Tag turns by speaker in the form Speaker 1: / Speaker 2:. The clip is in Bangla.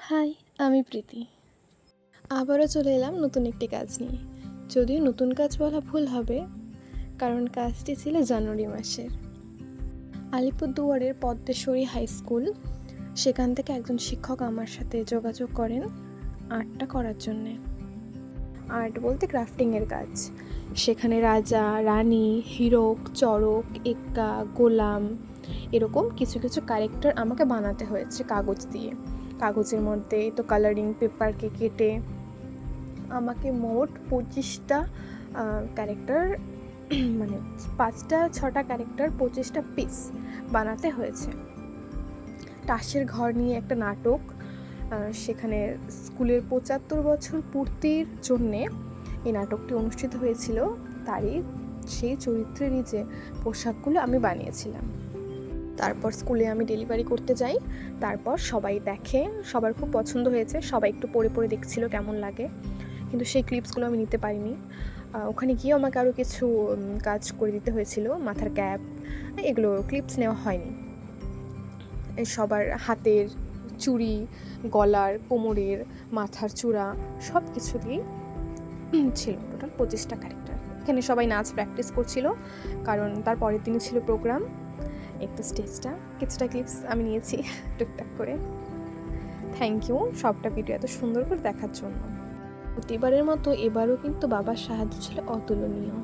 Speaker 1: হাই, আমি প্রীতি। আবারও চলে এলাম নতুন একটি কাজ নিয়ে। যদিও নতুন কাজ বলা ভুল হবে, কারণ কাজটি ছিল জানুয়ারি মাসের। আলিপুরদুয়ারের পদ্মেশ্বরী হাই স্কুল, সেখান থেকে একজন শিক্ষক আমার সাথে যোগাযোগ করেন আর্টটা করার জন্যে। আর্ট বলতে ক্রাফটিংয়ের কাজ। সেখানে রাজা, রানী, হীরক, চড়ক, এক্কা, গোলাম এরকম কিছু কিছু ক্যারেক্টার আমাকে বানাতে হয়েছে কাগজ দিয়ে। কাগজের মধ্যে তো কালারিং পেপারকে কেটে আমাকে মোট 25টা ক্যারেক্টার মানে 5টা-6টা ক্যারেক্টার 25টা পিস বানাতে হয়েছে। তাসের ঘর নিয়ে একটা নাটক, সেখানে স্কুলের 75 বছর পূর্তির জন্যে এই নাটকটি অনুষ্ঠিত হয়েছিল। তারই সেই চরিত্রেরই যে পোশাকগুলো আমি বানিয়েছিলাম। তারপর স্কুলে আমি ডেলিভারি করতে যাই। তারপর সবাই দেখে, সবার খুব পছন্দ হয়েছে। সবাই একটু পড়ে পড়ে দেখছিল কেমন লাগে, কিন্তু সেই ক্লিপসগুলো আমি নিতে পারিনি। ওখানে গিয়েও আমাকে আরও কিছু কাজ করে দিতে হয়েছিল। মাথার ক্যাপ, এগুলো ক্লিপস নেওয়া হয়নি। সবার হাতের চুড়ি, গলার, কোমরের, মাথার চূড়া সব কিছু দিয়েই ছিল টোটাল 25টা ক্যারেক্টার। এখানে সবাই নাচ প্র্যাকটিস করছিল, কারণ তার পরের দিনই ছিল প্রোগ্রাম। একটু স্টেজটা কিছুটা ক্লিপস আমি নিয়েছি টুকটাক করে। থ্যাংক ইউ সবটা ভিডিও এত সুন্দর করে দেখার জন্য। প্রতিবারের মতো এবারও কিন্তু বাবার সাহায্য ছিল অতুলনীয়।